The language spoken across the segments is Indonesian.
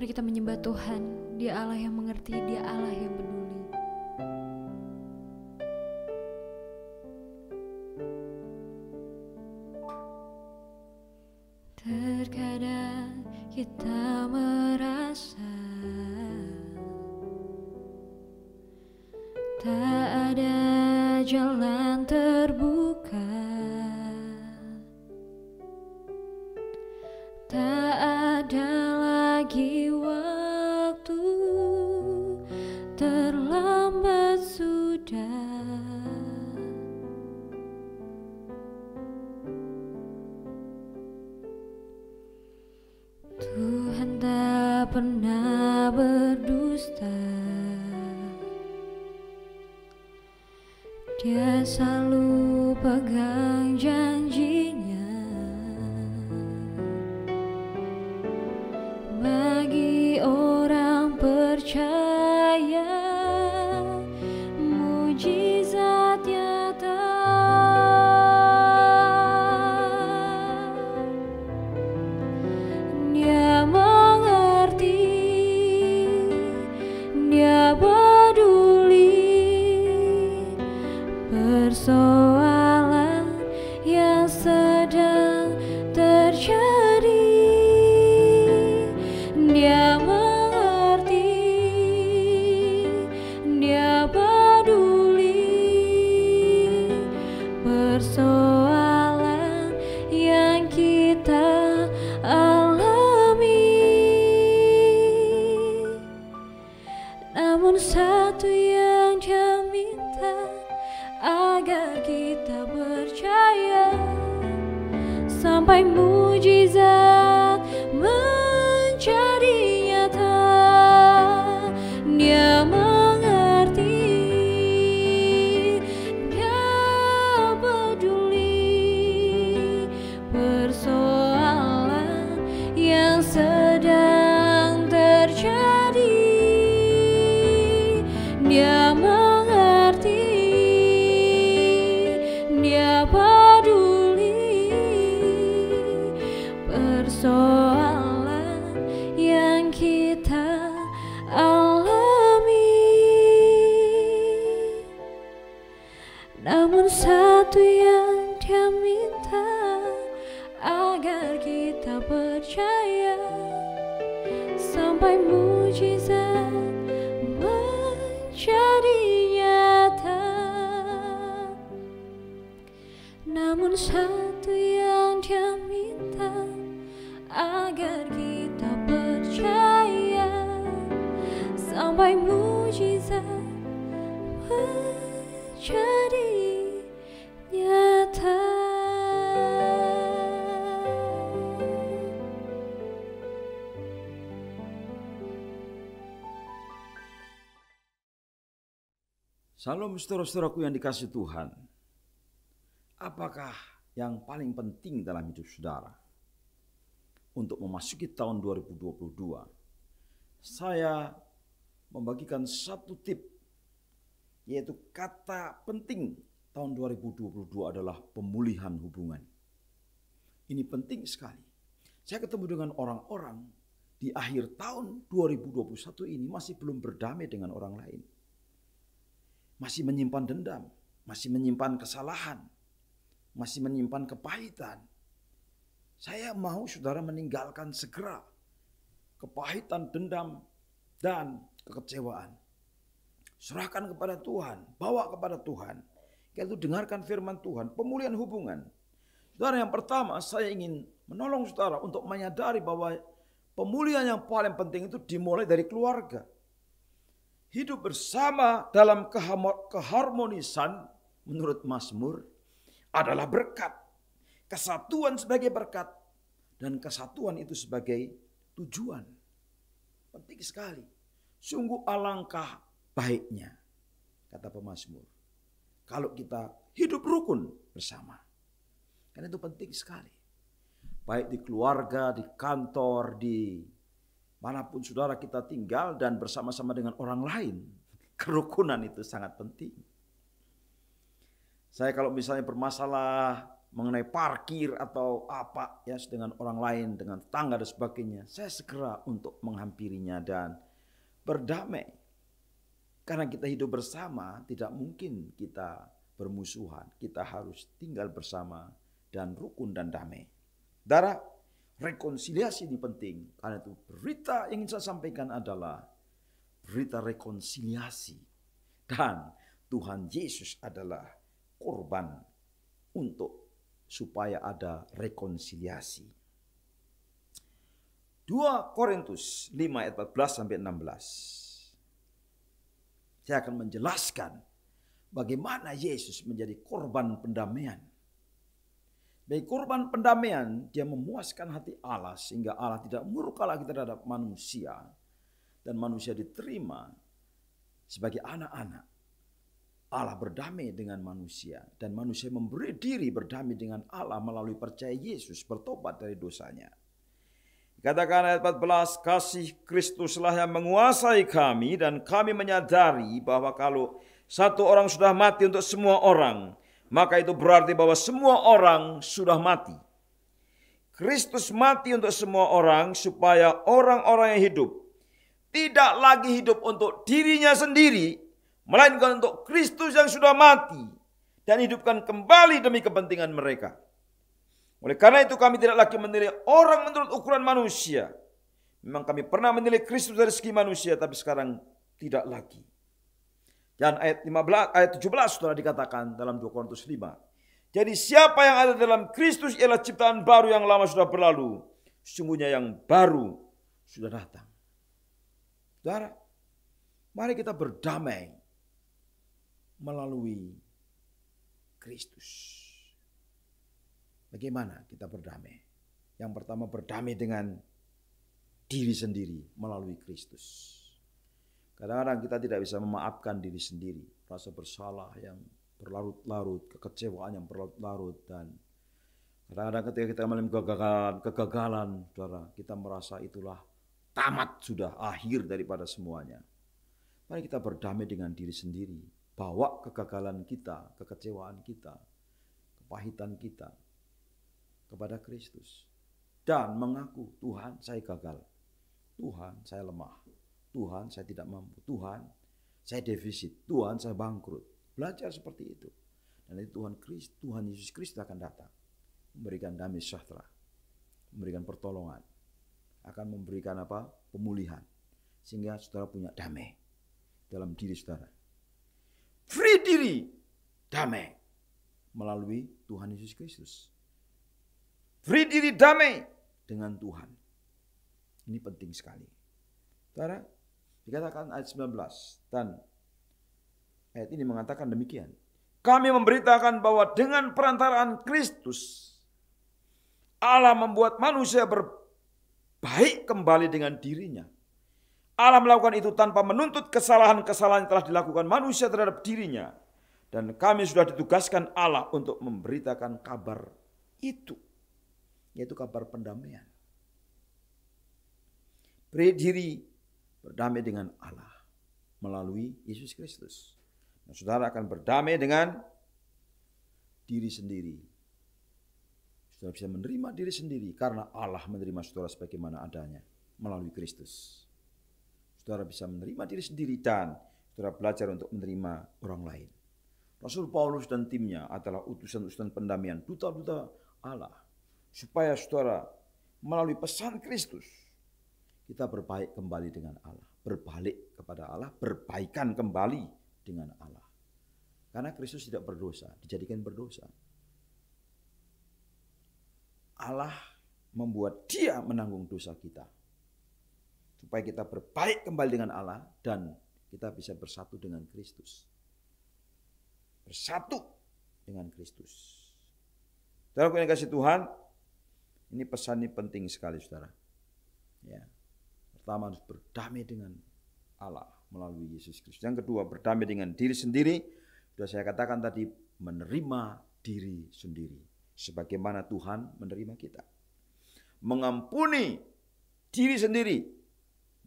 Mari kita menyembah Tuhan. Dia Allah yang mengerti, Dia Allah yang peduli. Terkadang kita merasa tak ada jalan terbuka, tak ada lagi waktu, terlambat sudah. Tuhan tak pernah berdusta, Dia selalu pegang janjinya. Bagi orang percaya, mujizat nyata. Dia mengerti, Dia peduli persoalan yang sedang terjadi. Dia mengerti, Dia peduli persoalan yang kita alami. Namun satu yang Dia minta, agar kita percaya sampai mujizat menjadi nyata. Dia mengerti, Dia peduli persoalan yang sedang terjadi. Dia mengerti, Dia peduli persoalan yang kita alami. Namun satu yang Dia minta, agar kita percaya sampai mujizat menjadi nyata. Namun satu yang Dia minta, agar kita percaya sampai mujizat menjadi nyata. Salam saudara-saudaraku yang dikasihi Tuhan. Apakah yang paling penting dalam hidup saudara? Untuk memasuki tahun 2022, saya membagikan satu tip, yaitu kata penting tahun 2022 adalah pemulihan hubungan. Ini penting sekali. Saya ketemu dengan orang-orang di akhir tahun 2021 ini masih belum berdamai dengan orang lain. Masih menyimpan dendam, masih menyimpan kesalahan, masih menyimpan kepahitan. Saya mau saudara meninggalkan segera kepahitan, dendam, dan kekecewaan. Serahkan kepada Tuhan, bawa kepada Tuhan. Yaitu dengarkan firman Tuhan, pemulihan hubungan. Saudara, yang pertama saya ingin menolong saudara untuk menyadari bahwa pemulihan yang paling penting itu dimulai dari keluarga. Hidup bersama dalam keharmonisan menurut Mazmur adalah berkat. Kesatuan sebagai berkat dan kesatuan itu sebagai tujuan. Penting sekali. Sungguh alangkah baiknya, kata pemazmur, kalau kita hidup rukun bersama. Karena itu penting sekali. Baik di keluarga, di kantor, di manapun saudara kita tinggal dan bersama-sama dengan orang lain. Kerukunan itu sangat penting. Saya kalau misalnya bermasalah mengenai parkir atau apa ya dengan orang lain, dengan tangga dan sebagainya, saya segera untuk menghampirinya dan berdamai. Karena kita hidup bersama, tidak mungkin kita bermusuhan. Kita harus tinggal bersama dan rukun dan damai. Saudara, rekonsiliasi ini penting. Karena itu berita yang ingin saya sampaikan adalah berita rekonsiliasi. Dan Tuhan Yesus adalah korban untuk supaya ada rekonsiliasi. 2 Korintus 5 ayat 14 sampai 16. Saya akan menjelaskan bagaimana Yesus menjadi korban pendamaian. Sebagai korban pendamaian, dia memuaskan hati Allah sehingga Allah tidak murka lagi terhadap manusia. Dan manusia diterima sebagai anak-anak. Allah berdamai dengan manusia. Dan manusia memberi diri berdamai dengan Allah melalui percaya Yesus, bertobat dari dosanya. Katakan ayat 14, kasih Kristuslah yang menguasai kami dan kami menyadari bahwa kalau satu orang sudah mati untuk semua orang, maka itu berarti bahwa semua orang sudah mati. Kristus mati untuk semua orang supaya orang-orang yang hidup tidak lagi hidup untuk dirinya sendiri, melainkan untuk Kristus yang sudah mati dan hidupkan kembali demi kepentingan mereka. Oleh karena itu kami tidak lagi menilai orang menurut ukuran manusia. Memang kami pernah menilai Kristus dari segi manusia, tapi sekarang tidak lagi. Dan ayat 17 sudah dikatakan dalam 2 Korintus 5. Jadi siapa yang ada dalam Kristus ialah ciptaan baru, yang lama sudah berlalu. Sesungguhnya yang baru sudah datang. Saudara, mari kita berdamai melalui Kristus. Bagaimana kita berdamai? Yang pertama, berdamai dengan diri sendiri melalui Kristus. Kadang-kadang kita tidak bisa memaafkan diri sendiri. Rasa bersalah yang berlarut-larut, kekecewaan yang berlarut-larut. Dan kadang-kadang ketika kita mengalami kegagalan, saudara, kita merasa itulah tamat sudah, akhir daripada semuanya. Mari kita berdamai dengan diri sendiri. Bawa kegagalan kita, kekecewaan kita, kepahitan kita kepada Kristus. Dan mengaku, Tuhan saya gagal. Tuhan saya lemah. Tuhan saya tidak mampu. Tuhan saya defisit. Tuhan saya bangkrut. Belajar seperti itu. Dan itu Tuhan Yesus Kristus akan datang. Memberikan damai sejahtera. Memberikan pertolongan. Akan memberikan apa? Pemulihan. Sehingga saudara punya damai dalam diri saudara. Free diri damai melalui Tuhan Yesus Kristus. Free diri damai dengan Tuhan. Ini penting sekali. Saudara, dikatakan ayat 19. Dan ayat ini mengatakan demikian. Kami memberitakan bahwa dengan perantaraan Kristus, Allah membuat manusia berbaik kembali dengan dirinya. Allah melakukan itu tanpa menuntut kesalahan-kesalahan yang telah dilakukan manusia terhadap dirinya. Dan kami sudah ditugaskan Allah untuk memberitakan kabar itu. Yaitu kabar pendamaian. Beri diri berdamai dengan Allah melalui Yesus Kristus. Nah, saudara akan berdamai dengan diri sendiri. Saudara bisa menerima diri sendiri karena Allah menerima saudara sebagaimana adanya melalui Kristus. Saudara bisa menerima diri sendiri dan saudara belajar untuk menerima orang lain. Rasul Paulus dan timnya adalah utusan-utusan pendamaian, duta-duta Allah. Supaya saudara melalui pesan Kristus kita berbaik kembali dengan Allah. Berbalik kepada Allah, berbaikan kembali dengan Allah. Karena Kristus tidak berdosa, dijadikan berdosa. Allah membuat dia menanggung dosa kita. Supaya kita berbaik kembali dengan Allah dan kita bisa bersatu dengan Kristus. Bersatu dengan Kristus. Saudara yang kasih Tuhan, ini pesan ini penting sekali saudara. Ya. Pertama harus berdamai dengan Allah melalui Yesus Kristus. Yang kedua berdamai dengan diri sendiri. Sudah saya katakan tadi, menerima diri sendiri. Sebagaimana Tuhan menerima kita. Mengampuni diri sendiri.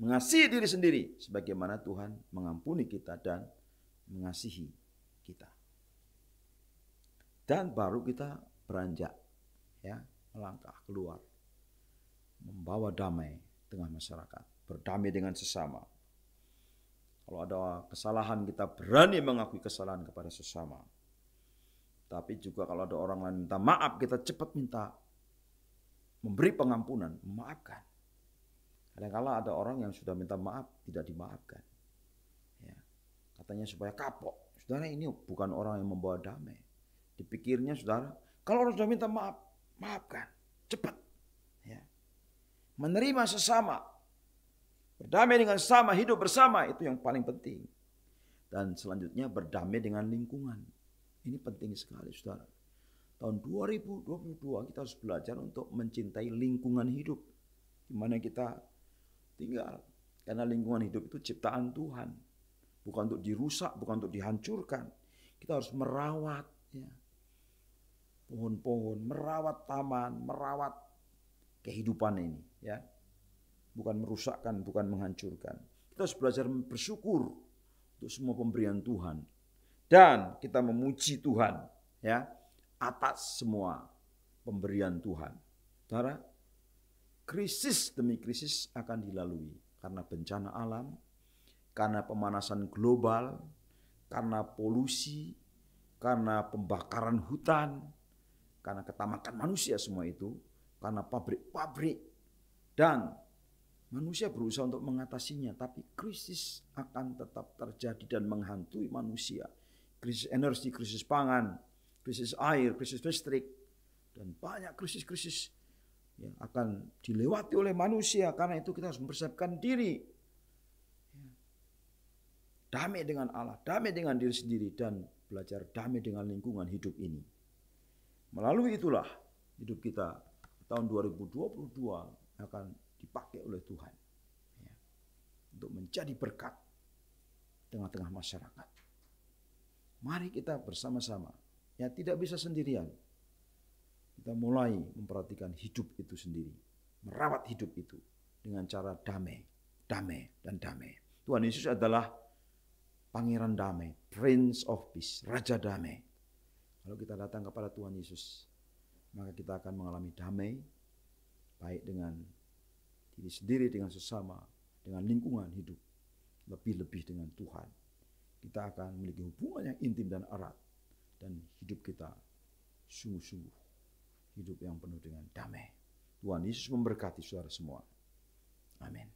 Mengasihi diri sendiri. Sebagaimana Tuhan mengampuni kita dan mengasihi kita. Dan baru kita beranjak, ya, melangkah keluar, membawa damai tengah masyarakat, berdamai dengan sesama. Kalau ada kesalahan, kita berani mengakui kesalahan kepada sesama. Tapi juga kalau ada orang lain minta maaf, kita cepat minta memberi pengampunan, memaafkan. Kadang-kala ada orang yang sudah minta maaf tidak dimaafkan, ya, katanya supaya kapok. Saudara, ini bukan orang yang membawa damai. Dipikirnya, saudara, kalau orang sudah minta maaf, maafkan cepat, ya. Menerima sesama, berdamai dengan sesama, hidup bersama, itu yang paling penting. Dan selanjutnya berdamai dengan lingkungan. Ini penting sekali, saudara. Tahun 2022 kita harus belajar untuk mencintai lingkungan hidup di mana kita tinggal. Karena lingkungan hidup itu ciptaan Tuhan. Bukan untuk dirusak, bukan untuk dihancurkan. Kita harus merawat, ya, pohon-pohon, merawat taman, merawat kehidupan ini, ya. Bukan merusakkan, bukan menghancurkan. Kita harus belajar bersyukur untuk semua pemberian Tuhan. Dan kita memuji Tuhan, ya, atas semua pemberian Tuhan. Saudara, krisis demi krisis akan dilalui karena bencana alam, karena pemanasan global, karena polusi, karena pembakaran hutan, karena ketamakan manusia semua itu, karena pabrik-pabrik, dan manusia berusaha untuk mengatasinya, tapi krisis akan tetap terjadi dan menghantui manusia. Krisis energi, krisis pangan, krisis air, krisis listrik, dan banyak krisis-krisis yang akan dilewati oleh manusia. Karena itu kita harus mempersiapkan diri, damai dengan Allah, damai dengan diri sendiri, dan belajar damai dengan lingkungan hidup ini. Melalui itulah hidup kita tahun 2022 akan dipakai oleh Tuhan, ya, untuk menjadi berkat tengah-tengah masyarakat. Mari kita bersama-sama, ya, tidak bisa sendirian. Kita mulai memperhatikan hidup itu sendiri, merawat hidup itu dengan cara damai, damai, dan damai. Tuhan Yesus adalah Pangeran Damai, Prince of Peace, Raja Damai. Kalau kita datang kepada Tuhan Yesus, maka kita akan mengalami damai, baik dengan diri sendiri, dengan sesama, dengan lingkungan hidup, lebih-lebih dengan Tuhan. Kita akan memiliki hubungan yang intim dan erat, dan hidup kita sungguh-sungguh hidup yang penuh dengan damai. Tuhan Yesus memberkati saudara semua. Amin.